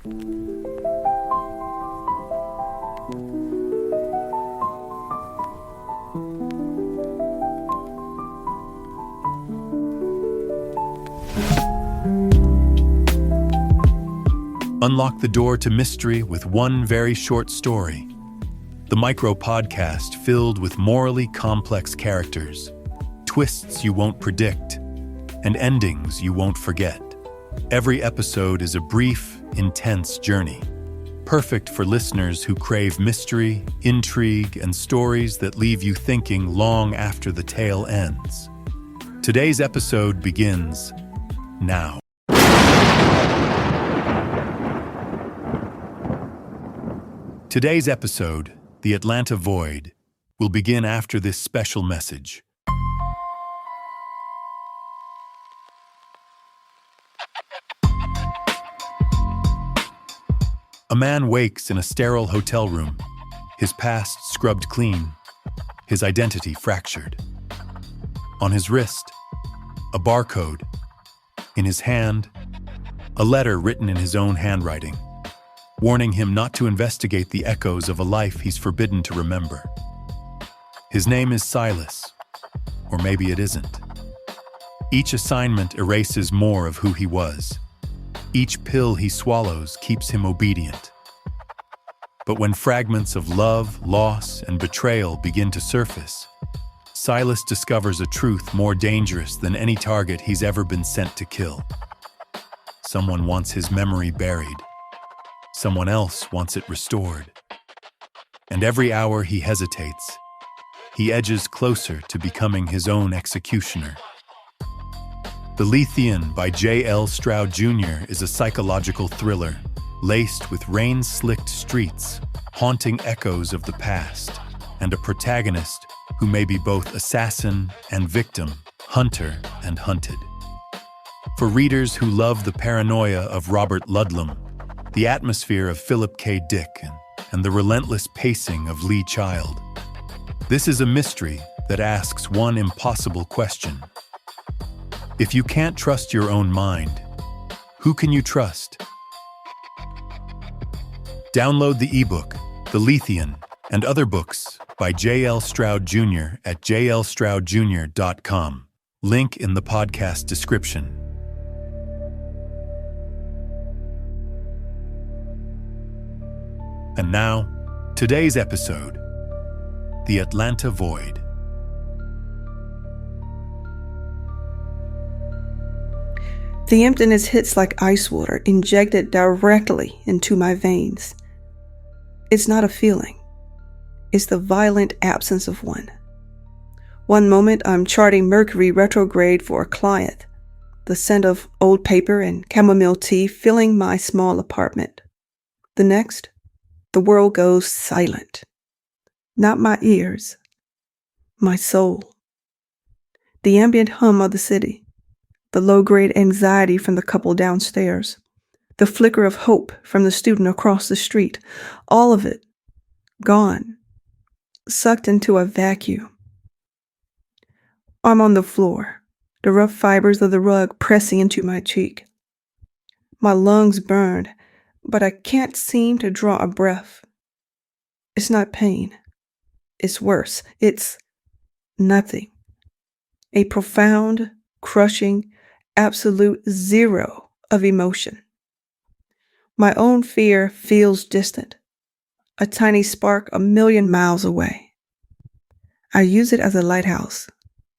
Unlock the door to mystery with one very short story. The Micro Podcast filled with morally complex characters, twists you won't predict, and endings you won't forget. Every episode is a brief, intense journey, perfect for listeners who crave mystery, intrigue, and stories that leave you thinking long after the tale ends. Today's episode begins now. Today's episode, The Atlanta Void, will begin after this special message. A man wakes in a sterile hotel room, his past scrubbed clean, his identity fractured. On his wrist, a barcode. In his hand, a letter written in his own handwriting, warning him not to investigate the echoes of a life he's forbidden to remember. His name is Silas, or maybe it isn't. Each assignment erases more of who he was. Each pill he swallows keeps him obedient. But when fragments of love, loss, and betrayal begin to surface, Silas discovers a truth more dangerous than any target he's ever been sent to kill. Someone wants his memory buried. Someone else wants it restored. And every hour he hesitates, he edges closer to becoming his own executioner. The Lethean by J.L. Stroud Jr. is a psychological thriller, laced with rain-slicked streets, haunting echoes of the past, and a protagonist who may be both assassin and victim, hunter and hunted. For readers who love the paranoia of Robert Ludlum, the atmosphere of Philip K. Dick, and the relentless pacing of Lee Child, this is a mystery that asks one impossible question. If you can't trust your own mind, who can you trust? Download the ebook, The Lethean, and other books by J.L. Stroud Jr. at jlstroudjr.com. Link in the podcast description. And now, today's episode, The Atlanta Void. The emptiness hits like ice water injected directly into my veins. It's not a feeling. It's the violent absence of one. One moment I'm charting Mercury retrograde for a client, the scent of old paper and chamomile tea filling my small apartment. The next, the world goes silent. Not my ears, my soul. The ambient hum of the city, the low-grade anxiety from the couple downstairs, the flicker of hope from the student across the street, all of it gone, sucked into a vacuum. I'm on the floor, the rough fibers of the rug pressing into my cheek. My lungs burned, but I can't seem to draw a breath. It's not pain. It's worse. It's nothing. A profound, crushing, absolute zero of emotion. My own fear feels distant, a tiny spark a million miles away. I use it as a lighthouse,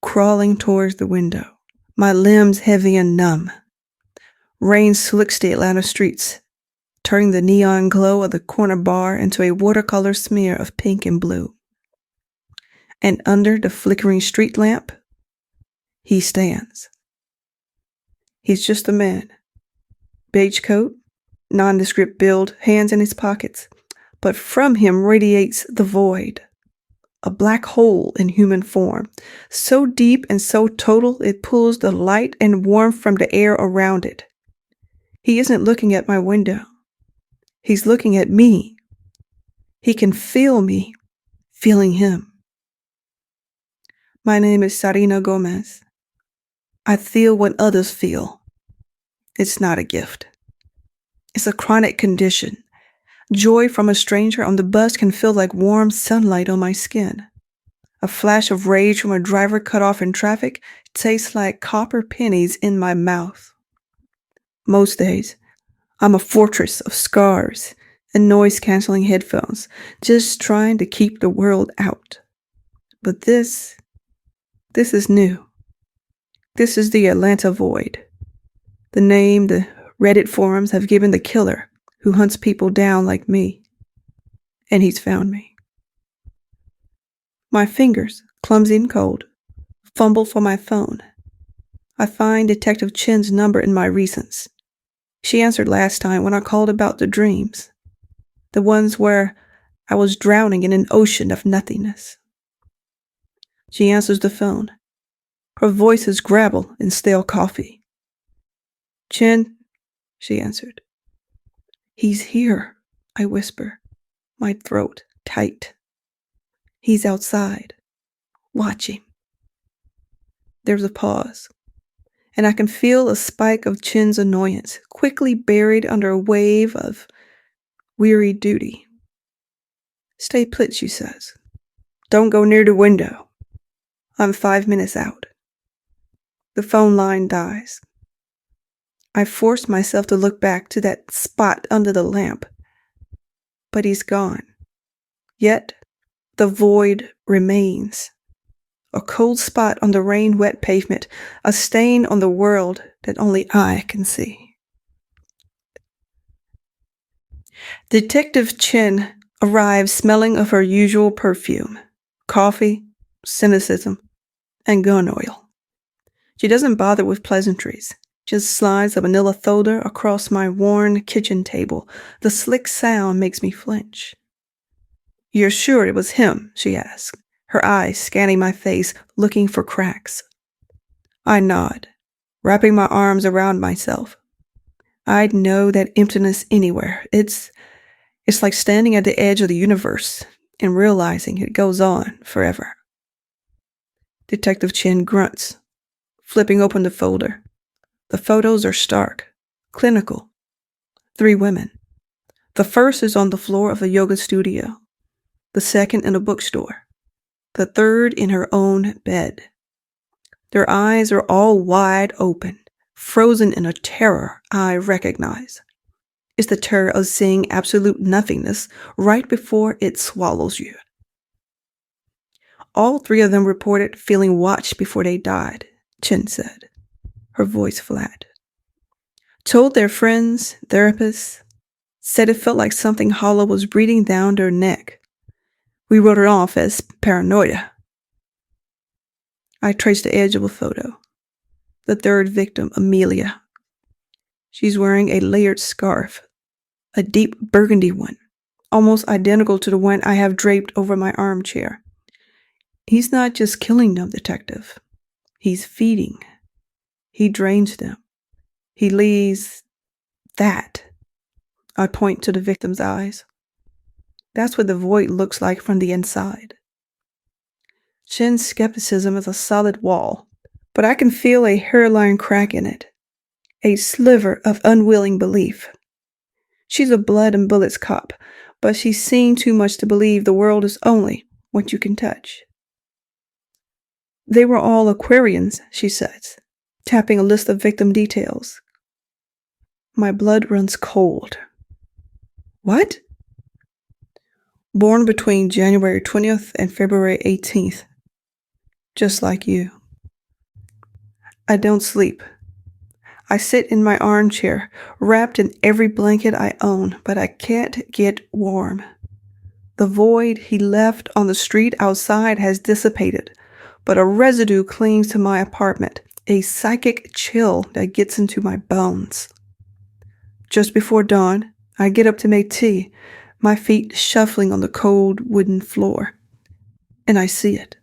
crawling towards the window, my limbs heavy and numb. Rain slicks the Atlanta streets, turning the neon glow of the corner bar into a watercolor smear of pink and blue. And under the flickering street lamp, he stands. He's just a man. Beige coat, nondescript build, hands in his pockets. But from him radiates the void, a black hole in human form, so deep and so total it pulls the light and warmth from the air around it. He isn't looking at my window. He's looking at me. He can feel me, feeling him. My name is Sarina Gomez. I feel what others feel. It's not a gift. It's a chronic condition. Joy from a stranger on the bus can feel like warm sunlight on my skin. A flash of rage from a driver cut off in traffic tastes like copper pennies in my mouth. Most days, I'm a fortress of scarves and noise-canceling headphones, just trying to keep the world out. But this is new. This is the Atlanta Void. The name the Reddit forums have given the killer who hunts people down like me. And he's found me. My fingers, clumsy and cold, fumble for my phone. I find Detective Chen's number in my recents. She answered last time when I called about the dreams. The ones where I was drowning in an ocean of nothingness. She answers the phone. Her voice is gravel and stale coffee. "Chen," she answered. "He's here," I whisper, my throat tight. "He's outside. Watch him." There's a pause, and I can feel a spike of Chen's annoyance quickly buried under a wave of weary duty. "Stay put," she says. "Don't go near the window. I'm 5 minutes out." The phone line dies. I force myself to look back to that spot under the lamp, but he's gone. Yet, the void remains. A cold spot on the rain-wet pavement, a stain on the world that only I can see. Detective Chen arrives smelling of her usual perfume, coffee, cynicism, and gun oil. She doesn't bother with pleasantries, just slides a manila folder across my worn kitchen table. The slick sound makes me flinch. "You're sure it was him?" she asks, her eyes scanning my face, looking for cracks. I nod, wrapping my arms around myself. I'd know that emptiness anywhere. It's like standing at the edge of the universe and realizing it goes on forever. Detective Chen grunts, flipping open the folder. The photos are stark, clinical. 3 women. The first is on the floor of a yoga studio. The second in a bookstore. The third in her own bed. Their eyes are all wide open, frozen in a terror I recognize. It's the terror of seeing absolute nothingness right before it swallows you. All 3 of them reported feeling watched before they died, Chen said, her voice flat. Told their friends, therapists, said it felt like something hollow was breathing down their neck. We wrote it off as paranoia. I traced the edge of a photo. The third victim, Amelia. She's wearing a layered scarf, a deep burgundy one, almost identical to the one I have draped over my armchair. He's not just killing them, detective. He's feeding. He drains them. He leaves that. I point to the victim's eyes. That's what the void looks like from the inside. Chen's skepticism is a solid wall, but I can feel a hairline crack in it, a sliver of unwilling belief. She's a blood and bullets cop, but she's seen too much to believe the world is only what you can touch. They were all Aquarians, she says, tapping a list of victim details. My blood runs cold. What? Born between January 20th and February 18th. Just like you. I don't sleep. I sit in my armchair, wrapped in every blanket I own, but I can't get warm. The void he left on the street outside has dissipated, but a residue clings to my apartment, a psychic chill that gets into my bones. Just before dawn, I get up to make tea, my feet shuffling on the cold wooden floor. And I see it.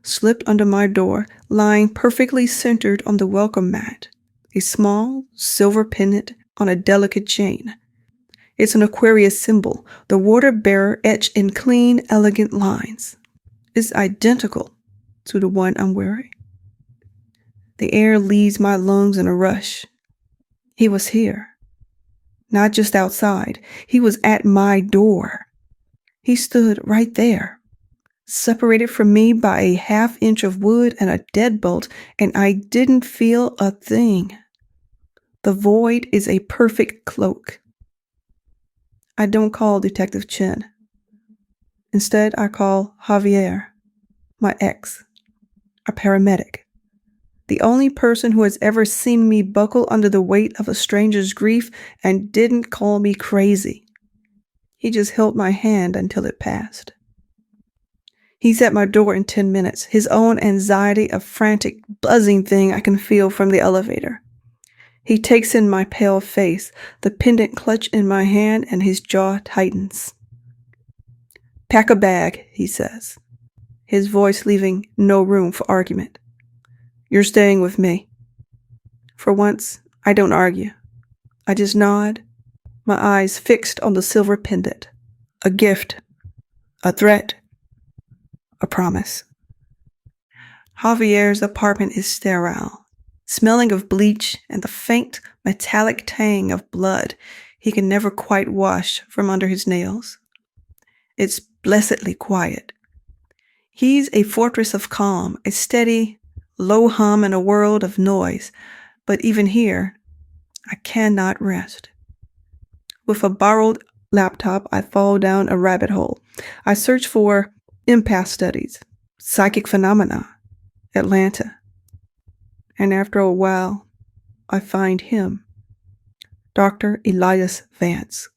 Slipped under my door, lying perfectly centered on the welcome mat, a small silver pendant on a delicate chain. It's an Aquarius symbol, the water bearer etched in clean, elegant lines. It's identical to the one I'm wearing. The air leaves my lungs in a rush. He was here. Not just outside. He was at my door. He stood right there, separated from me by a half-inch of wood and a deadbolt, and I didn't feel a thing. The void is a perfect cloak. I don't call Detective Chen. Instead, I call Javier, my ex, a paramedic, the only person who has ever seen me buckle under the weight of a stranger's grief and didn't call me crazy. He just held my hand until it passed. He's at my door in 10 minutes, his own anxiety a frantic, buzzing thing I can feel from the elevator. He takes in my pale face, the pendant clutch in my hand, and his jaw tightens. "Pack a bag," he says, his voice leaving no room for argument. "You're staying with me." For once, I don't argue. I just nod, my eyes fixed on the silver pendant. A gift, a threat, a promise. Javier's apartment is sterile, smelling of bleach and the faint metallic tang of blood he can never quite wash from under his nails. It's blessedly quiet. He's a fortress of calm, a steady, low hum in a world of noise, but even here, I cannot rest. With a borrowed laptop, I fall down a rabbit hole. I search for empath studies, psychic phenomena, Atlanta. And after a while, I find him, Dr. Elias Vance.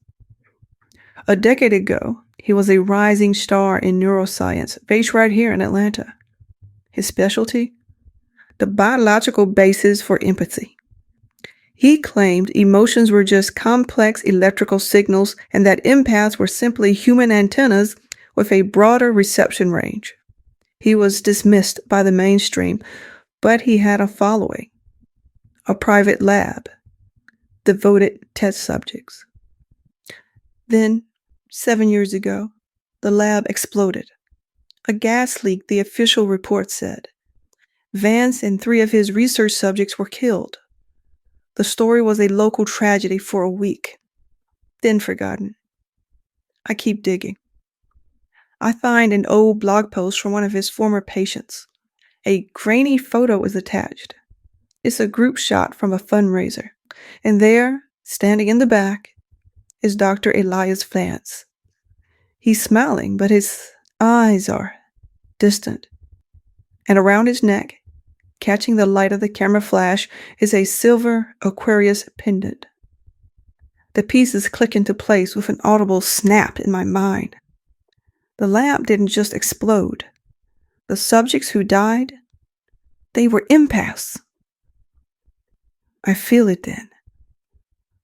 A decade ago, he was a rising star in neuroscience, based right here in Atlanta. His specialty? The biological basis for empathy. He claimed emotions were just complex electrical signals and that empaths were simply human antennas with a broader reception range. He was dismissed by the mainstream, but he had a following, a private lab, devoted test subjects. Then, 7 years ago, the lab exploded. A gas leak, the official report said. Vance and 3 of his research subjects were killed. The story was a local tragedy for a week, then forgotten. I keep digging. I find an old blog post from one of his former patients. A grainy photo is attached. It's a group shot from a fundraiser, and there, standing in the back, is Dr. Elias Vance. He's smiling, but his eyes are distant. And around his neck, catching the light of the camera flash, is a silver Aquarius pendant. The pieces click into place with an audible snap in my mind. The lab didn't just explode. The subjects who died, they were empaths. I feel it then.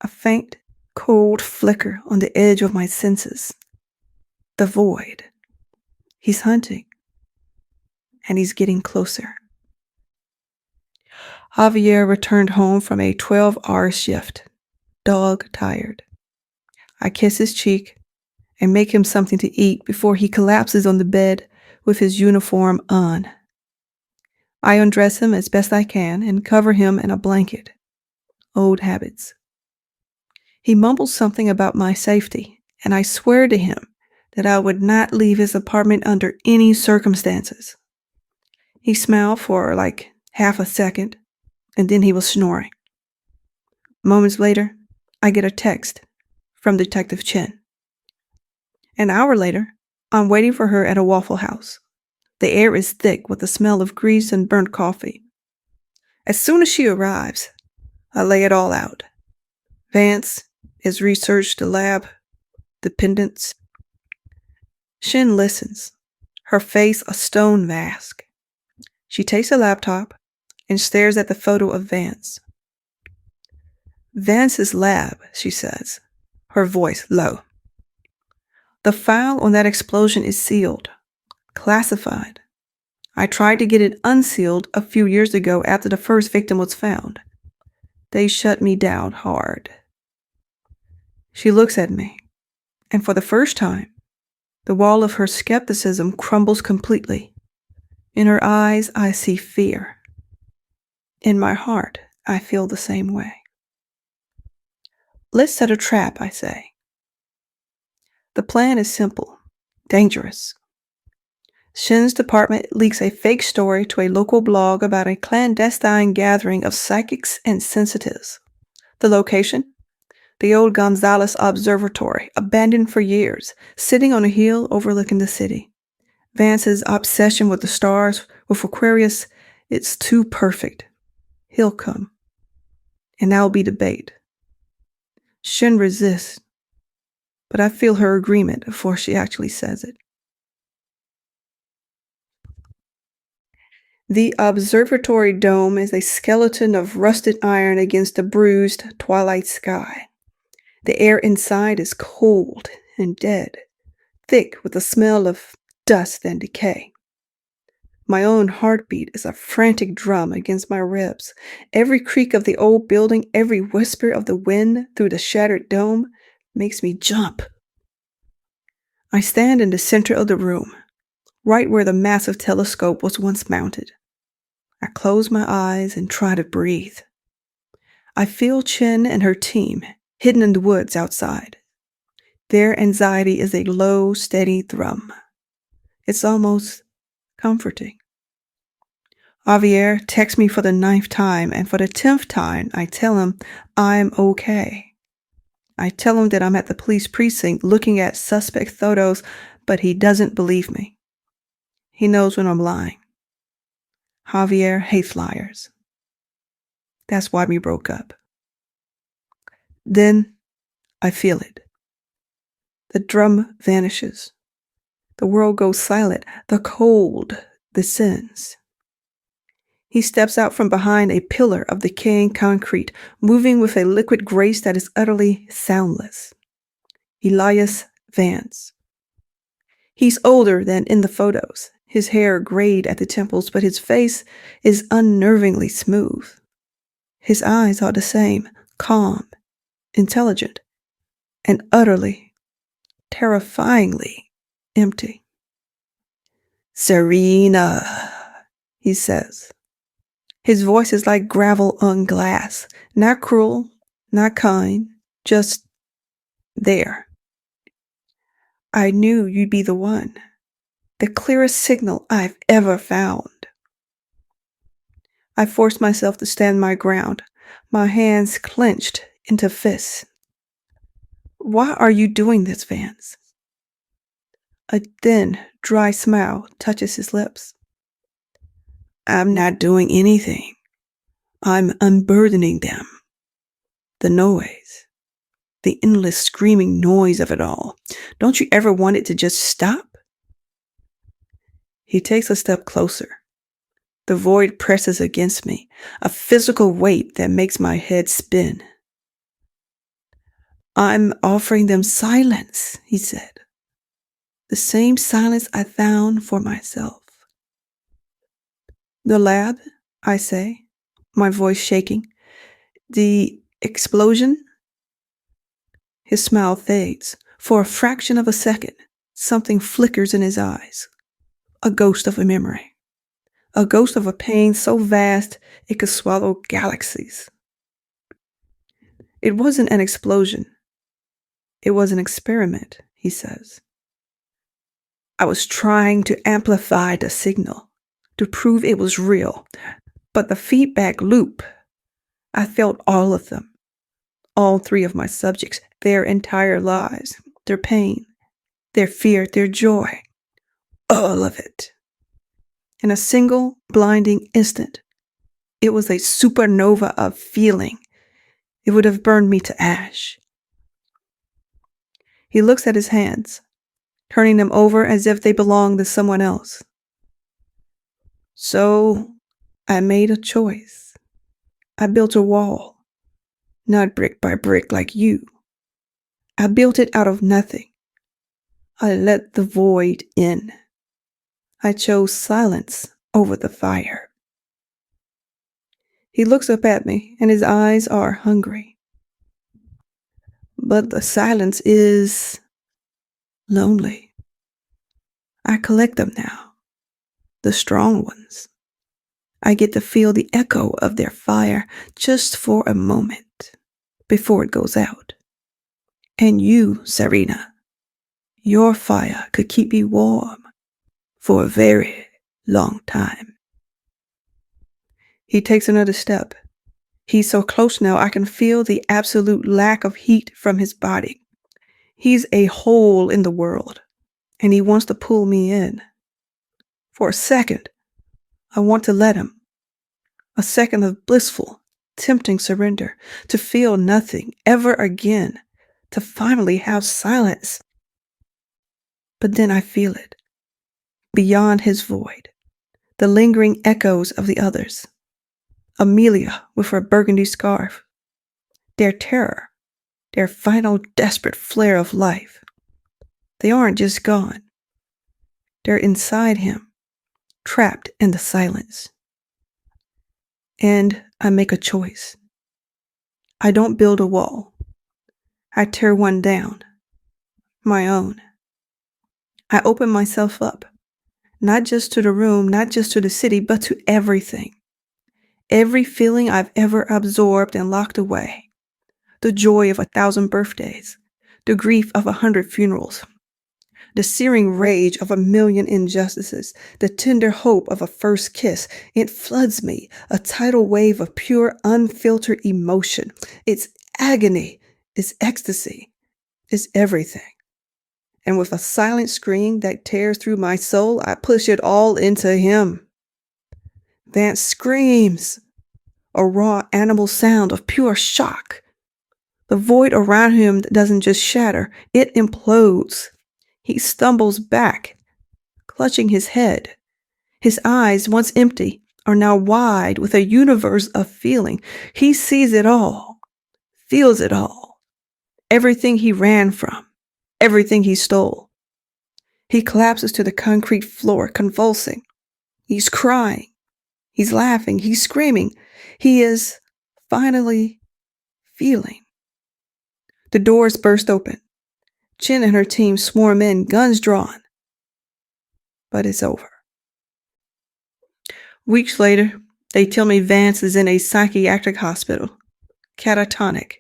A faint, cold flicker on the edge of my senses. The void. He's hunting. And he's getting closer. Javier returned home from a 12-hour shift, dog-tired. I kiss his cheek and make him something to eat before he collapses on the bed with his uniform on. I undress him as best I can and cover him in a blanket. Old habits. He mumbles something about my safety, and I swear to him that I would not leave his apartment under any circumstances. He smiled for like half a second, and then he was snoring. Moments later, I get a text from Detective Chen. An hour later, I'm waiting for her at a Waffle House. The air is thick with the smell of grease and burnt coffee. As soon as she arrives, I lay it all out. Vance has researched the lab, the pendants. Shin listens, her face a stone mask. She takes a laptop and stares at the photo of Vance. Vance's lab, she says, her voice low. The file on that explosion is sealed, classified. I tried to get it unsealed a few years ago after the first victim was found. They shut me down hard. She looks at me, and for the first time, the wall of her skepticism crumbles completely. In her eyes, I see fear. In my heart, I feel the same way. Let's set a trap, I say. The plan is simple, dangerous. Shin's department leaks a fake story to a local blog about a clandestine gathering of psychics and sensitives. The location? The old Gonzales Observatory, abandoned for years, sitting on a hill overlooking the city. Vance's obsession with the stars, with Aquarius, it's too perfect. He'll come. And that'll be the bait. Shin resists, but I feel her agreement before she actually says it. The observatory dome is a skeleton of rusted iron against a bruised twilight sky. The air inside is cold and dead, thick with the smell of dust and decay. My own heartbeat is a frantic drum against my ribs. Every creak of the old building, every whisper of the wind through the shattered dome makes me jump. I stand in the center of the room, right where the massive telescope was once mounted. I close my eyes and try to breathe. I feel Chin and her team hidden in the woods outside. Their anxiety is a low, steady thrum. It's almost comforting. Javier texts me for the 9th time, and for the 10th time, I tell him I'm okay. I tell him that I'm at the police precinct looking at suspect photos, but he doesn't believe me. He knows when I'm lying. Javier hates liars. That's why we broke up. Then I feel it. The drum vanishes. The world goes silent. The cold descends. He steps out from behind a pillar of decaying concrete, moving with a liquid grace that is utterly soundless. Elias Vance. He's older than in the photos. His hair grayed at the temples, but his face is unnervingly smooth. His eyes are the same, calm, intelligent, and utterly, terrifyingly empty. Serena, he says. His voice is like gravel on glass, not cruel, not kind, just there. I knew you'd be the one. The clearest signal I've ever found. I forced myself to stand my ground, my hands clenched into fists. Why are you doing this, Vance? A thin, dry smile touches his lips. I'm not doing anything. I'm unburdening them. The noise. The endless screaming noise of it all. Don't you ever want it to just stop? He takes a step closer. The void presses against me, a physical weight that makes my head spin. I'm offering them silence, he said. The same silence I found for myself. The lab, I say, my voice shaking. The explosion? His smile fades. For a fraction of a second, something flickers in his eyes. A ghost of a memory. A ghost of a pain so vast it could swallow galaxies. It wasn't an explosion. It was an experiment, he says. I was trying to amplify the signal, to prove it was real. But the feedback loop, I felt all of them. All 3 of my subjects, their entire lives, their pain, their fear, their joy. All of it. In a single blinding instant, it was a supernova of feeling. It would have burned me to ash. He looks at his hands, turning them over as if they belong to someone else. So I made a choice. I built a wall, not brick by brick like you. I built it out of nothing. I let the void in. I chose silence over the fire. He looks up at me, and his eyes are hungry. But the silence is lonely. I collect them now, the strong ones. I get to feel the echo of their fire just for a moment before it goes out. And you, Serena, your fire could keep me warm for a very long time. He takes another step. He's so close now I can feel the absolute lack of heat from his body. He's a hole in the world, and he wants to pull me in. For a second, I want to let him. A second of blissful, tempting surrender, to feel nothing ever again, to finally have silence. But then I feel it, beyond his void, the lingering echoes of the others. Amelia with her burgundy scarf, their terror, their final desperate flare of life. They aren't just gone. They're inside him, trapped in the silence. And I make a choice. I don't build a wall. I tear one down, my own. I open myself up, not just to the room, not just to the city, but to everything. Every feeling I've ever absorbed and locked away. The joy of 1,000 birthdays, the grief of 100 funerals, the searing rage of 1,000,000 injustices, the tender hope of a first kiss. It floods me, a tidal wave of pure, unfiltered emotion. It's agony, it's ecstasy, it's everything. And with a silent scream that tears through my soul, I push it all into him. Vance screams, a raw animal sound of pure shock. The void around him doesn't just shatter, it implodes. He stumbles back, clutching his head. His eyes, once empty, are now wide with a universe of feeling. He sees it all, feels it all. Everything he ran from, everything he stole. He collapses to the concrete floor, convulsing. He's crying. He's laughing. He's screaming. He is finally feeling. The doors burst open. Chen and her team swarm in, guns drawn. But it's over. Weeks later, they tell me Vance is in a psychiatric hospital, catatonic.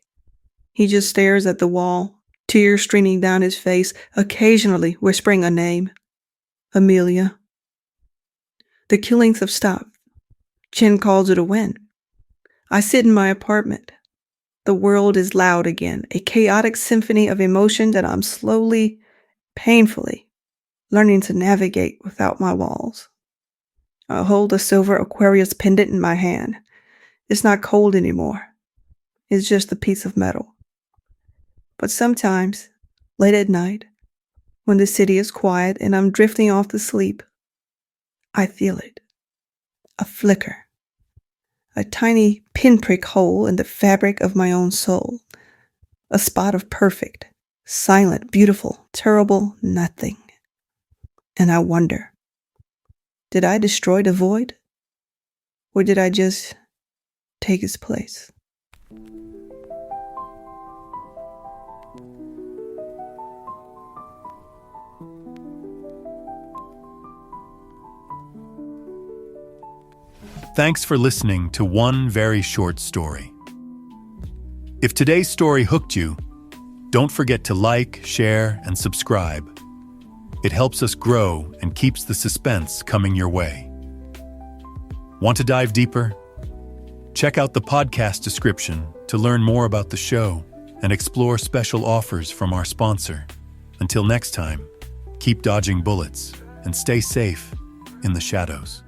He just stares at the wall, tears streaming down his face, occasionally whispering a name, Amelia. The killings have stopped. Chen calls it a win. I sit in my apartment. The world is loud again, a chaotic symphony of emotion that I'm slowly, painfully, learning to navigate without my walls. I hold a silver Aquarius pendant in my hand. It's not cold anymore. It's just a piece of metal. But sometimes, late at night, when the city is quiet and I'm drifting off to sleep, I feel it. A flicker. A tiny pinprick hole in the fabric of my own soul. A spot of perfect, silent, beautiful, terrible nothing. And I wonder, did I destroy the void? Or did I just take its place? Thanks for listening to One Very Short Story. If today's story hooked you, don't forget to like, share, and subscribe. It helps us grow and keeps the suspense coming your way. Want to dive deeper? Check out the podcast description to learn more about the show and explore special offers from our sponsor. Until next time, keep dodging bullets and stay safe in the shadows.